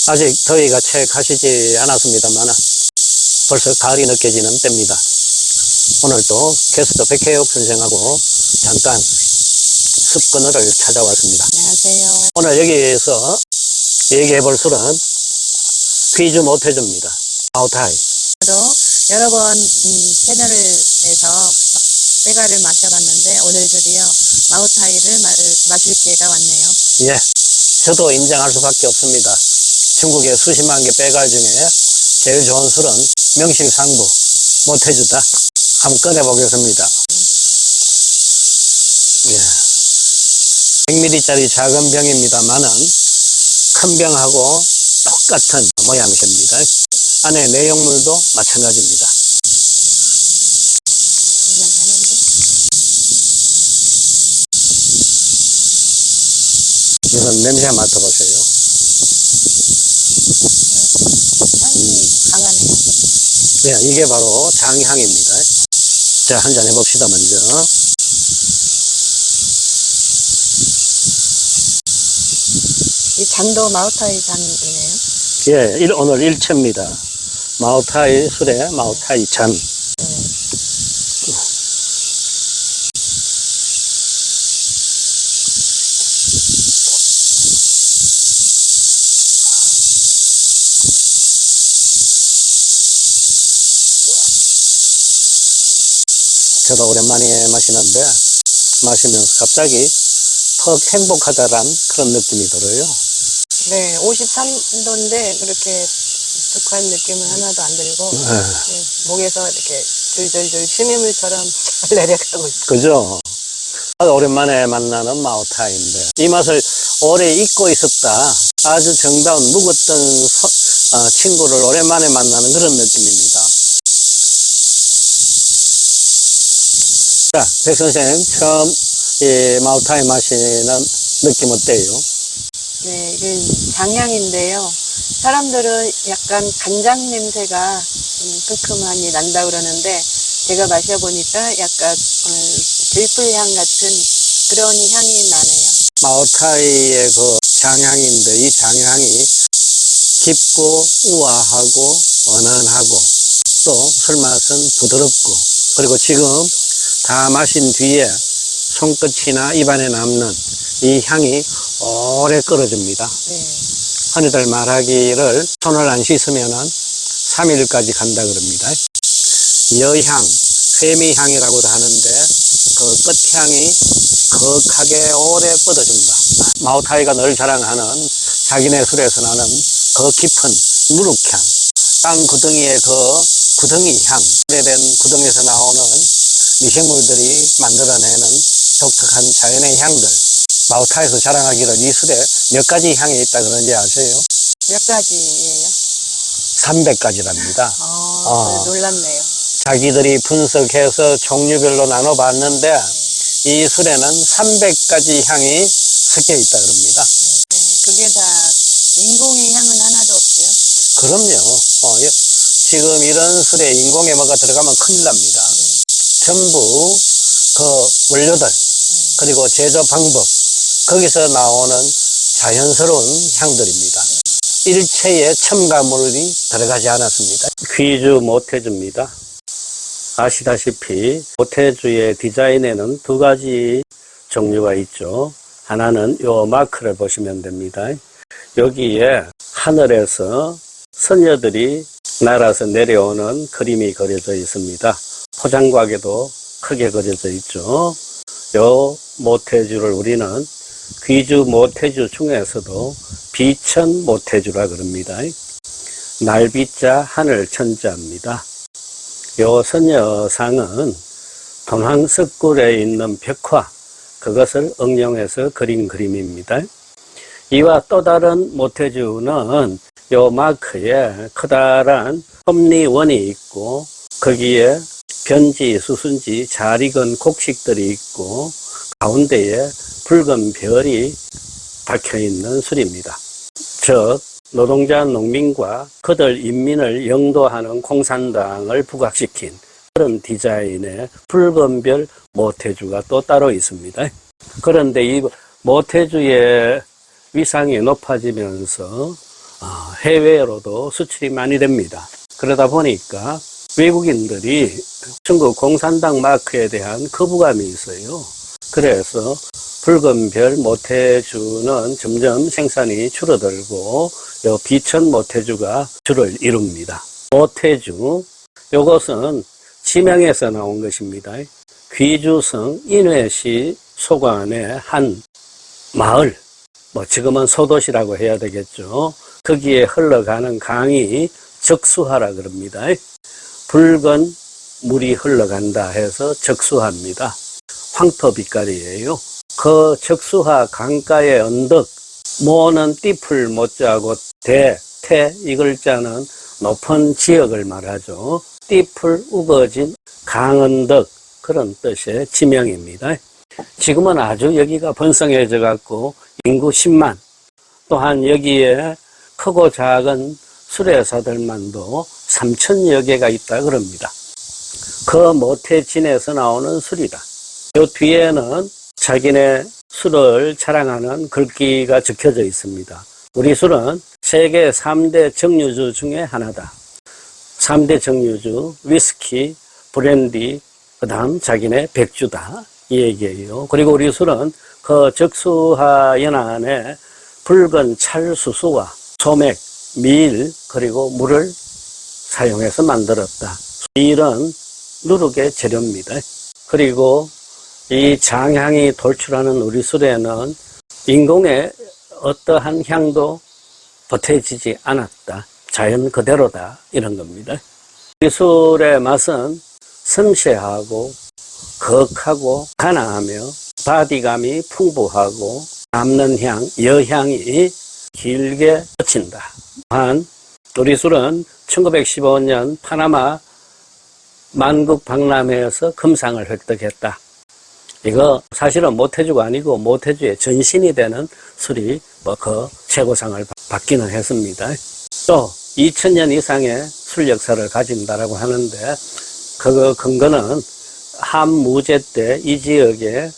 아직 더위가 채 가시지 않았습니다만 벌써 가을이 느껴지는 때입니다. 오늘도 게스트 백혜옥 선생하고 잠깐 습근을 찾아왔습니다. 안녕하세요. 오늘 여기에서 얘기해 볼 술은 퀴즈 모태주입니다. 마오타이. 저도 여러 번 채널에서 빼가를 마셔봤는데 오늘 드디어 마오타이를 마실 기회가 왔네요. 예, 저도 인정할 수밖에 없습니다. 중국의 수십만 개 빼갈 중에 제일 좋은 술은 명실상부 모태주다. 한번 꺼내보겠습니다. 예. 100ml짜리 작은 병입니다만은 큰 병하고 똑같은 모양새입니다. 안에 내용물도 마찬가지입니다. 우선 냄새 맡아보세요. 향이 강하네요. 네, 이게 바로 장향입니다. 자, 한잔 해봅시다, 먼저. 이 잔도 마오타이 잔이네요. 예, 오늘 일체입니다. 마오타이 술에 마오타이 잔. 저도 오랜만에 마시는데 마시면서 갑자기 턱 행복하다란 그런 느낌이 들어요. 네, 53도인데 그렇게 독한 느낌은 하나도 안 들고 목에서 이렇게 줄줄줄 쉬매물처럼 잘 내려가고 있어요. 그죠? 오랜만에 만나는 마오타이인데 이 맛을 오래 잊고 있었다. 아주 정다운 묵었던 친구를 오랜만에 만나는 그런 느낌입니다. 자, 백 선생님 처음 이 마오타이 마시는 느낌 어때요? 네, 이게 장향인데요. 사람들은 약간 간장 냄새가 큼큼하니 난다 그러는데 제가 마셔보니까 약간 들풀향 같은 그런 향이 나네요. 마오타이의 그 장향인데 이 장향이 깊고 우아하고 은은하고 또 술맛은 부드럽고 그리고 지금 다 마신 뒤에 손끝이나 입안에 남는 이 향이 오래 끓어줍니다. 네. 흔히들 말하기를 손을 안 씻으면은 3일까지 간다 그럽니다. 여향, 회미향이라고도 하는데 그 끝향이 거하게 오래 뻗어준다. 마오타이가 늘 자랑하는 자기네 술에서 나는 그 깊은 누룩향, 땅 구덩이의 그 구덩이 향, 오래된 구덩이에서 나오는 미생물들이 만들어내는 독특한 자연의 향들. 마오타이에서 자랑하기를 이 술에 몇 가지 향이 있다 그런지 아세요? 몇 가지예요? 300가지랍니다. 놀랍네요. 자기들이 분석해서 종류별로 나눠봤는데 이 술에는 300가지 향이 섞여 있다 그럽니다. 네, 그게 다 인공의 향은 하나도 없어요? 그럼요. 지금 이런 술에 인공의 뭐가 들어가면 큰일 납니다. 전부 그 원료들 그리고 제조 방법 거기서 나오는 자연스러운 향들입니다. 일체의 첨가물이 들어가지 않았습니다. 퀴즈 모태주입니다. 아시다시피 모태주의 디자인에는 두 가지 종류가 있죠. 하나는 요 마크를 보시면 됩니다. 여기에 하늘에서 선녀들이 날아서 내려오는 그림이 그려져 있습니다. 포장곽에도 크게 그려져 있죠. 요 모태주를 우리는 귀주 모태주 중에서도 비천 모태주라 그럽니다. 날비자 하늘 천자입니다. 요 선녀상은 동황석굴에 있는 벽화, 그것을 응용해서 그린 그림입니다. 이와 또 다른 모태주는 요 마크에 커다란 섭리원이 있고 거기에 변지, 수순지, 잘 익은 곡식들이 있고 가운데에 붉은 별이 박혀있는 술입니다. 즉 노동자 농민과 그들 인민을 영도하는 공산당을 부각시킨 그런 디자인의 붉은 별 모태주가 또 따로 있습니다. 그런데 이 모태주의 위상이 높아지면서 해외로도 수출이 많이 됩니다. 그러다 보니까 외국인들이 중국 공산당 마크에 대한 거부감이 있어요. 그래서 붉은 별 모태주는 점점 생산이 줄어들고 요 비천 모태주가 주를 이룹니다. 모태주, 요것은 지명에서 나온 것입니다. 귀주성 인회시 소관의 한 마을, 지금은 소도시라고 해야 되겠죠. 거기에 흘러가는 강이 적수하라 그럽니다. 붉은 물이 흘러간다 해서 적수하입니다. 황토 빛깔이에요. 그 적수하 강가의 언덕, 모는 띠풀 모자고 대, 태, 이 글자는 높은 지역을 말하죠. 띠풀 우거진 강언덕, 그런 뜻의 지명입니다. 지금은 아주 여기가 번성해져 갖고 인구 10만, 또한 여기에 크고 작은 수레사들만도 3,000여 개가 있다 그럽니다. 그 모태진에서 나오는 술이다. 요 뒤에는 자기네 술을 자랑하는 글귀가 적혀져 있습니다. 우리 술은 세계 3대 정류주 중에 하나다. 3대 정류주, 위스키, 브랜디, 그 다음 자기네 백주다. 이 얘기예요. 그리고 우리 술은 그 적수하 연안에 붉은 찰수수와 소맥, 밀, 그리고 물을 사용해서 만들었다. 밀은 누룩의 재료입니다. 그리고 이 장향이 돌출하는 우리 술에는 인공의 어떠한 향도 보태지지 않았다. 자연 그대로다. 이런 겁니다. 이 술의 맛은 섬세하고 거하고 가나하며 바디감이 풍부하고 남는 향, 여향이 길게 뻗친다. 또한 우리 술은 1915년 파나마 만국 박람회에서 금상을 획득했다. 이거 사실은 모태주가 아니고 모태주의 전신이 되는 술이 그 최고상을 받기는 했습니다. 또 2000년 이상의 술 역사를 가진다라고 하는데 그 근거는 한무제 때 이 지역에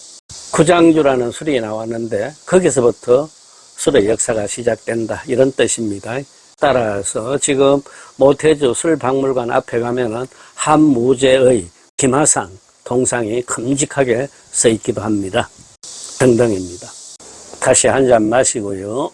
구장주라는 술이 나왔는데 거기서부터 술의 역사가 시작된다, 이런 뜻입니다. 따라서 지금 모태주 술박물관 앞에 가면은 한무제의 김하상 동상이 큼직하게 써 있기도 합니다. 등등입니다. 다시 한 잔 마시고요.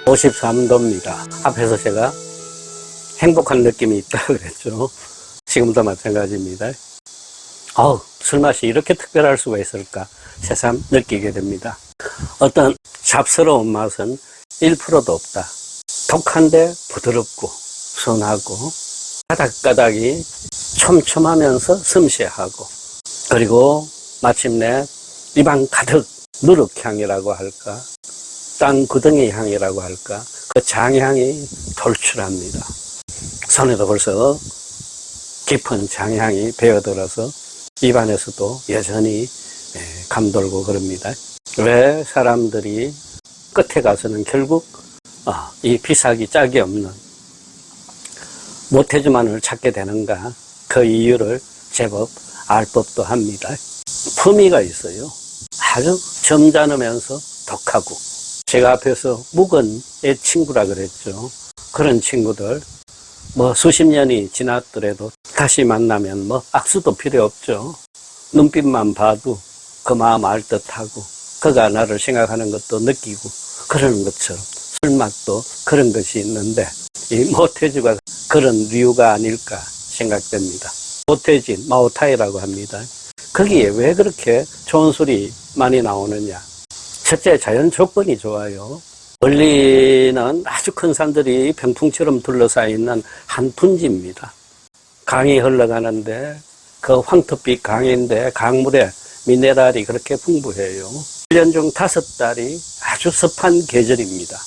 (53도입니다) 앞에서 제가 행복한 느낌이 있다 그랬죠. 지금도 마찬가지입니다. 술맛이 이렇게 특별할 수가 있을까 새삼 느끼게 됩니다. 어떤 잡스러운 맛은 1%도 없다. 독한데 부드럽고 순하고 가닥가닥이 촘촘하면서 섬세하고, 그리고 마침내 입안 가득 누룩향이라고 할까, 땅 구덩이 향이라고 할까, 그 장향이 돌출합니다. 손에도 벌써 깊은 장향이 배어들어서 입안에서도 여전히 감돌고 그럽니다. 왜 사람들이 끝에 가서는 결국 이 비싸기 짝이 없는 모태주만을 찾게 되는가, 그 이유를 제법 알 법도 합니다. 품위가 있어요. 아주 점잖으면서 독하고, 제가 앞에서 묵은의 친구라 그랬죠. 그런 친구들 수십 년이 지났더라도 다시 만나면 악수도 필요 없죠. 눈빛만 봐도 그 마음 알 듯하고 그가 나를 생각하는 것도 느끼고 그러는 것처럼 술맛도 그런 것이 있는데, 이 모태주가 그런 류가 아닐까 생각됩니다. 모태진, 마오타이라고 합니다. 거기에 왜 그렇게 좋은 술이 많이 나오느냐? 첫째, 자연 조건이 좋아요. 멀리는 아주 큰 산들이 병풍처럼 둘러싸여 있는 한 분지입니다. 강이 흘러가는데 그 황토빛 강인데 강물에 미네랄이 그렇게 풍부해요. 1년 중 5달이 아주 습한 계절입니다.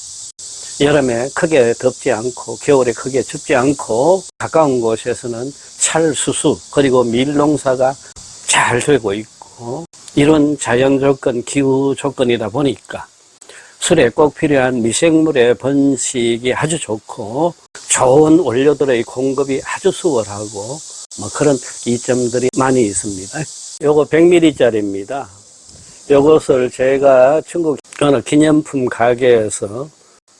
여름에 크게 덥지 않고 겨울에 크게 춥지 않고 가까운 곳에서는 찰수수 그리고 밀농사가 잘 되고 있고 이런 자연 조건, 기후 조건이다 보니까 술에 꼭 필요한 미생물의 번식이 아주 좋고 좋은 원료들의 공급이 아주 수월하고 뭐 그런 이점들이 많이 있습니다. 요거 100ml짜리입니다. 요것을 제가 중국 어느 기념품 가게에서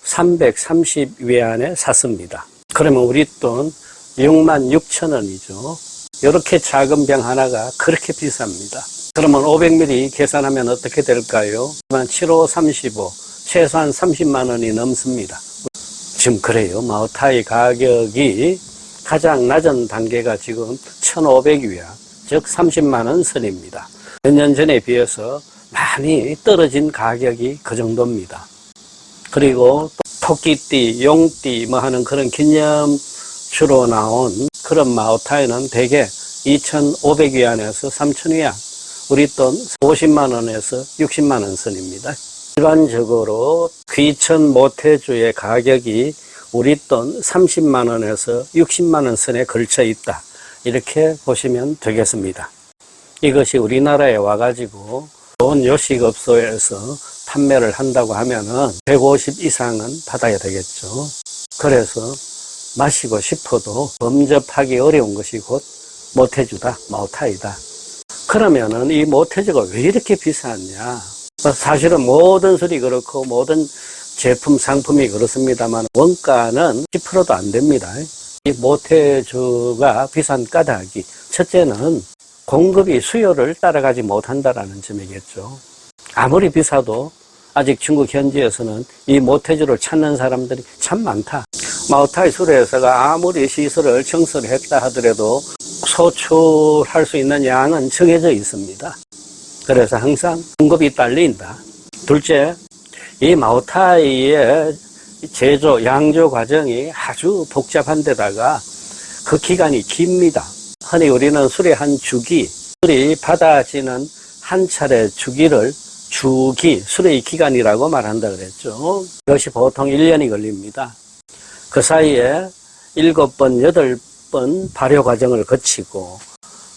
330위안에 샀습니다. 그러면 우리 돈 66,000원이죠. 이렇게 작은 병 하나가 그렇게 비쌉니다. 그러면 500ml 계산하면 어떻게 될까요? 7535, 최소한 30만 원이 넘습니다. 지금 그래요. 마오타이 가격이 가장 낮은 단계가 지금 1,500위안, 즉 30만 원 선입니다. 몇 년 전에 비해서 많이 떨어진 가격이 그 정도입니다. 그리고 토끼띠, 용띠 뭐 하는 그런 기념주로 나온 그런 마오타이는 대개 2,500위안에서 3,000위안, 우리 돈 50만 원에서 60만 원 선입니다. 일반적으로 귀천 모태주의 가격이 우리 돈 30만 원에서 60만 원 선에 걸쳐 있다. 이렇게 보시면 되겠습니다. 이것이 우리나라에 와가지고 좋은 요식업소에서 판매를 한다고 하면은 150 이상은 받아야 되겠죠. 그래서 마시고 싶어도 범접하기 어려운 것이 곧 모태주다, 마오타이다. 그러면은 이 모태주가 왜 이렇게 비쌌냐? 사실은 모든 술이 그렇고 모든 제품, 상품이 그렇습니다만 원가는 10%도 안 됩니다. 이 모태주가 비싼 까닭이 첫째는 공급이 수요를 따라가지 못한다라는 점이겠죠. 아무리 비싸도 아직 중국 현지에서는 이 모태주를 찾는 사람들이 참 많다. 마오타이 술회사가 아무리 시설을 청소를 했다 하더라도 소출할 수 있는 양은 정해져 있습니다. 그래서 항상 공급이 딸린다. 둘째, 이 마오타이의 제조, 양조 과정이 아주 복잡한 데다가 그 기간이 깁니다. 흔히 우리는 술의 한 주기, 술이 받아지는 한 차례 주기를 주기, 술의 기간이라고 말한다 그랬죠. 이것이 보통 1년이 걸립니다. 그 사이에 7번, 8번 발효 과정을 거치고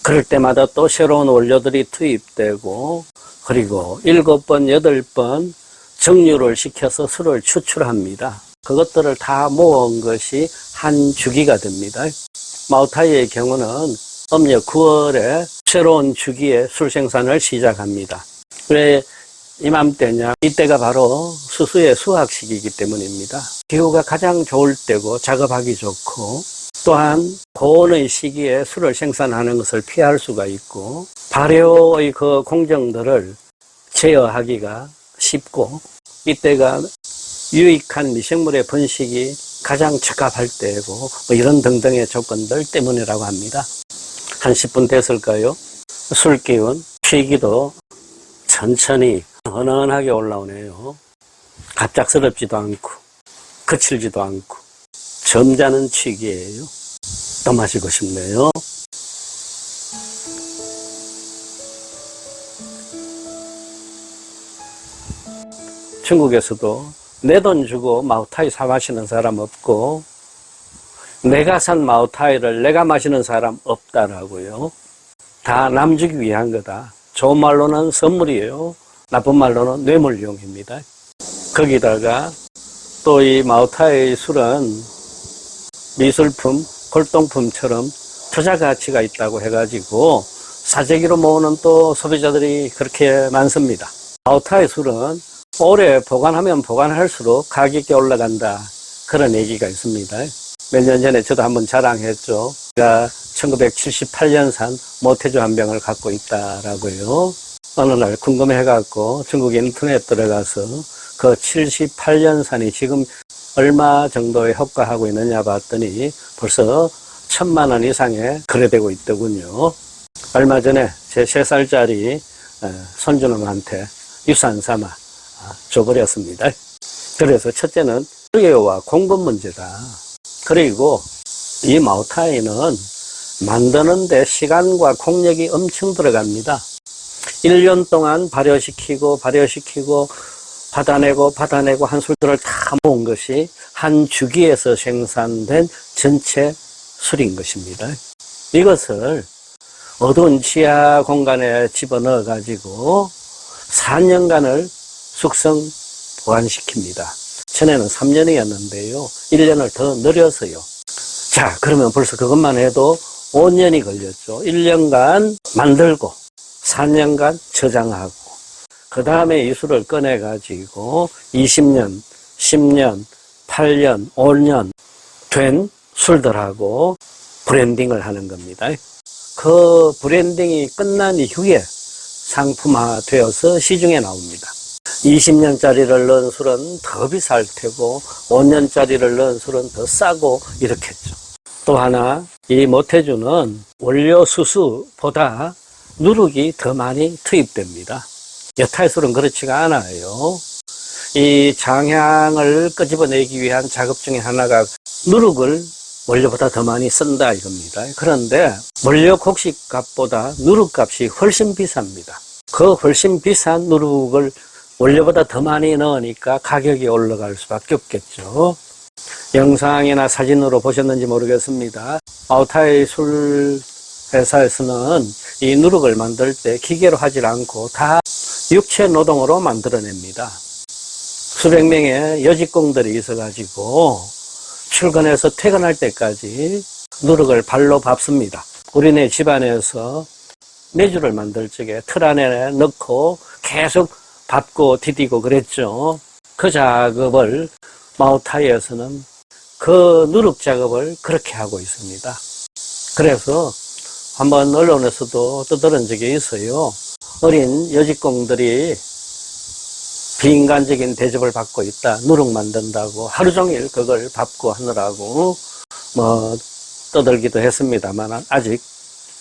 그럴 때마다 또 새로운 원료들이 투입되고 그리고 7번, 8번 정류를 시켜서 술을 추출합니다. 그것들을 다 모은 것이 한 주기가 됩니다. 마오타이의 경우는 음력 9월에 새로운 주기의 술 생산을 시작합니다. 왜 이맘때냐? 이때가 바로 수수의 수확 시기이기 때문입니다. 기후가 가장 좋을 때고 작업하기 좋고 또한 고온의 시기에 술을 생산하는 것을 피할 수가 있고 발효의 그 공정들을 제어하기가 쉽고 이때가 유익한 미생물의 번식이 가장 적합할 때고 뭐 이런 등등의 조건들 때문이라고 합니다. 한 10분 됐을까요? 술 기운, 취기도 천천히 은은하게 올라오네요. 갑작스럽지도 않고 거칠지도 않고 점잖은 취기예요. 더 마시고 싶네요. 중국에서도 내 돈 주고 마오타이 사 마시는 사람 없고 내가 산 마오타이를 내가 마시는 사람 없다라고요. 다 남 주기 위한 거다. 좋은 말로는 선물이에요. 나쁜 말로는 뇌물용입니다. 거기다가 또 이 마오타이 술은 미술품, 골동품처럼 투자 가치가 있다고 해가지고 사재기로 모으는 또 소비자들이 그렇게 많습니다. 마오타이 술은 오래 보관하면 보관할수록 가격이 올라간다. 그런 얘기가 있습니다. 몇 년 전에 저도 한번 자랑했죠. 제가 1978년산 모태주 한 병을 갖고 있다라고요. 어느 날 궁금해갖고 중국 인터넷 들어가서 그 78년산이 지금 얼마 정도에 효과하고 있느냐 봤더니 벌써 1,000만 원 이상에 거래되고 있더군요. 얼마 전에 제 3살짜리 손주놈한테 유산 삼아 줘버렸습니다. 그래서 첫째는 수요와 공급 문제다. 그리고 이 마오타이는 만드는데 시간과 공력이 엄청 들어갑니다. 1년 동안 발효시키고 받아내고 한 술들을 다 모은 것이 한 주기에서 생산된 전체 술인 것입니다. 이것을 어두운 지하 공간에 집어넣어 가지고 4년간을 숙성 보관시킵니다. 전에는 3년이었는데요. 1년을 더 늘려서요. 자, 그러면 벌써 그것만 해도 5년이 걸렸죠. 1년간 만들고 4년간 저장하고 그 다음에 이 술을 꺼내 가지고 20년, 10년, 8년, 5년 된 술들하고 브랜딩을 하는 겁니다. 그 브랜딩이 끝난 이후에 상품화되어서 시중에 나옵니다. 20년짜리를 넣은 술은 더 비쌀 테고 5년짜리를 넣은 술은 더 싸고 이렇겠죠. 또 하나, 이 모태주는 원료 수수보다 누룩이 더 많이 투입됩니다. 여타의 술은 그렇지가 않아요. 이 장향을 끄집어내기 위한 작업 중에 하나가 누룩을 원료보다 더 많이 쓴다 이겁니다. 그런데 원료 곡식값보다 누룩값이 훨씬 비쌉니다. 그 훨씬 비싼 누룩을 원료보다 더 많이 넣으니까 가격이 올라갈 수밖에 없겠죠. 영상이나 사진으로 보셨는지 모르겠습니다. 마오타이 술 회사에서는 이 누룩을 만들 때 기계로 하질 않고 다 육체 노동으로 만들어냅니다. 수백 명의 여직공들이 있어가지고 출근해서 퇴근할 때까지 누룩을 발로 밟습니다. 우리네 집안에서 메주를 만들 적에 틀 안에 넣고 계속 밟고 디디고 그랬죠. 그 작업을 마오타이에서는 그 누룩 작업을 그렇게 하고 있습니다. 그래서 한번 언론에서도 떠들은 적이 있어요. 어린 여직공들이 비인간적인 대접을 받고 있다. 누룩 만든다고 하루 종일 그걸 밟고 하느라고 떠들기도 했습니다만 아직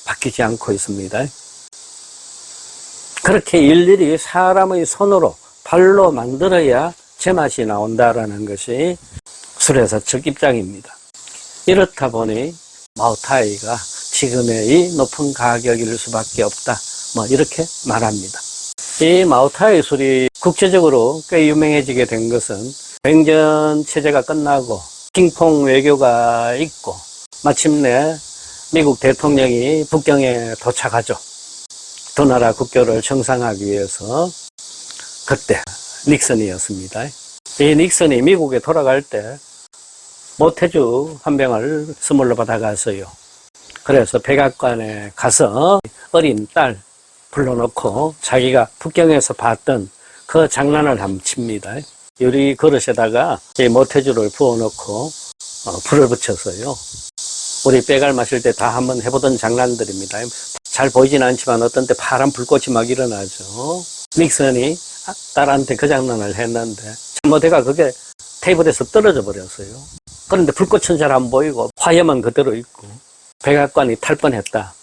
바뀌지 않고 있습니다. 그렇게 일일이 사람의 손으로 발로 만들어야 제맛이 나온다라는 것이 술회사 측 입장입니다. 이렇다 보니 마오타이가 지금의 이 높은 가격일 수밖에 없다. 이렇게 말합니다. 이 마오타이 술이 국제적으로 꽤 유명해지게 된 것은 냉전 체제가 끝나고 핑퐁 외교가 있고 마침내 미국 대통령이 북경에 도착하죠. 두 나라 국교를 정상하기 위해서 그때 닉슨이었습니다. 이 닉슨이 미국에 돌아갈 때 모태주 한 병을 선물로 받아가서요. 그래서 백악관에 가서 어린 딸 불러놓고 자기가 북경에서 봤던 그 장난을 한번 칩니다. 유리 그릇에다가 이 모태주를 부어놓고 불을 붙여서요. 우리 빼갈 마실 때 다 한번 해보던 장난들입니다. 잘 보이진 않지만 어떤 때 파란 불꽃이 막 일어나죠. 닉슨이 딸한테 그 장난을 했는데 잘못해가 그게 테이블에서 떨어져 버렸어요. 그런데 불꽃은 잘 안 보이고 화염은 그대로 있고 백악관이 탈 뻔했다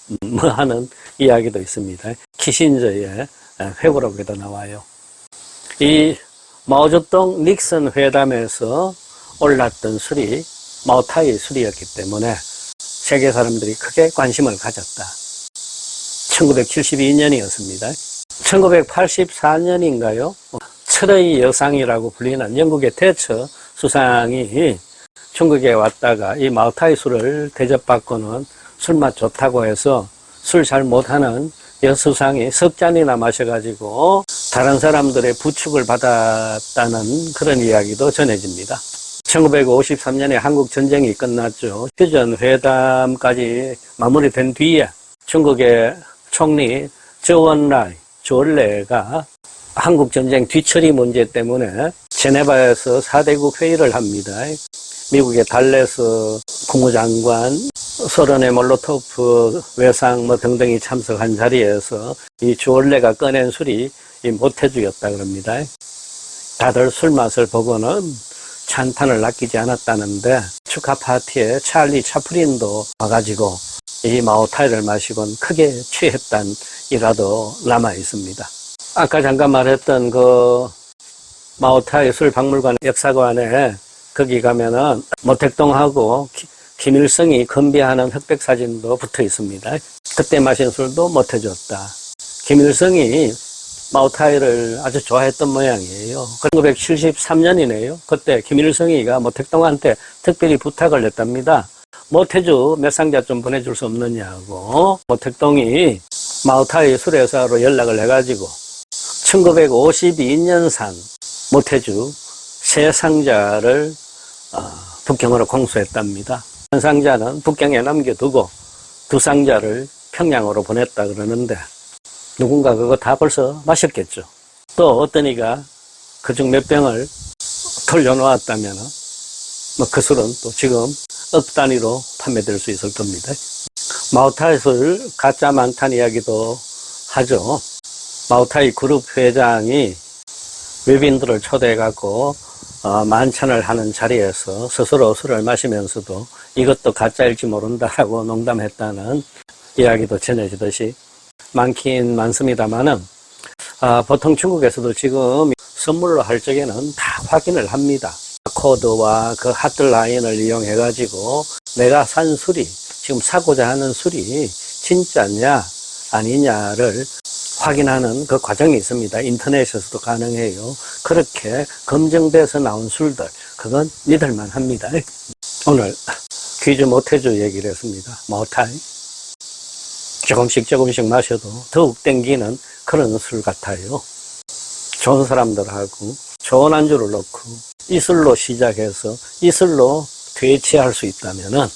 하는 이야기도 있습니다. 키신저의 회고록에도 나와요. 이 마오쩌둥 닉슨 회담에서 올랐던 술이 마오타이 술이었기 때문에 세계 사람들이 크게 관심을 가졌다. 1972년이었습니다. 1984년인가요? 철의 여상이라고 불리는 영국의 대처 수상이 중국에 왔다가 이 마오타이 술을 대접받고는 술맛 좋다고 해서 술 잘 못하는 여수상이 석 잔이나 마셔가지고 다른 사람들의 부축을 받았다는 그런 이야기도 전해집니다. 1953년에 한국 전쟁이 끝났죠. 휴전 회담까지 마무리된 뒤에 중국의 총리 저원라이, 조얼레가 한국 전쟁 뒤처리 문제 때문에 제네바에서 4대국 회의를 합니다. 미국의 달레스 국무장관, 소련의 몰로토프 외상 등등이 참석한 자리에서 이 조얼레가 꺼낸 술이 이 모태주였다 그럽니다. 다들 술 맛을 보고는 찬탄을 낚이지 않았다는데 축하 파티에 찰리 차플린도 와가지고 이 마오타이를 마시곤 크게 취했단 일화도 남아 있습니다. 아까 잠깐 말했던 그 마오타이 술 박물관 역사관에 거기 가면은 모택동하고 김일성이 건배하는 흑백 사진도 붙어 있습니다. 그때 마신 술도 모태주였다. 김일성이 마오타이를 아주 좋아했던 모양이에요. 1973년이네요. 그때 김일성이가 모택동한테 특별히 부탁을 했답니다. 모태주 몇 상자 좀 보내줄 수 없느냐고. 모택동이 마오타이 수레사로 연락을 해가지고 1952년산 모태주 3상자를 북경으로 공수했답니다. 한 상자는 북경에 남겨두고 2상자를 평양으로 보냈다 그러는데 누군가 그거 다 벌써 마셨겠죠. 또 어떤 이가 그중 몇 병을 돌려놓았다면 그 술은 또 지금 억 단위로 판매될 수 있을 겁니다. 마오타이 술 가짜 많다는 이야기도 하죠. 마오타이 그룹 회장이 외빈들을 초대해갖고 만찬을 하는 자리에서 스스로 술을 마시면서도 이것도 가짜일지 모른다라고 농담했다는 이야기도 전해지듯이 많긴 많습니다만은 보통 중국에서도 지금 선물로 할 적에는 다 확인을 합니다. 코드와 그 핫라인을 이용해 가지고 내가 산 술이 지금 사고자 하는 술이 진짜냐 아니냐를 확인하는 그 과정이 있습니다. 인터넷에서도 가능해요. 그렇게 검증돼서 나온 술들 그건 믿을만 합니다. 오늘 퀴즈 모태주 얘기를 했습니다. 모타이 조금씩 마셔도 더욱 땡기는 그런 술 같아요. 좋은 사람들하고 좋은 안주를 넣고 이 술로 시작해서 이 술로 퇴치할 수 있다면은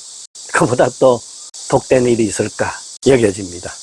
그보다 또 복된 일이 있을까 여겨집니다.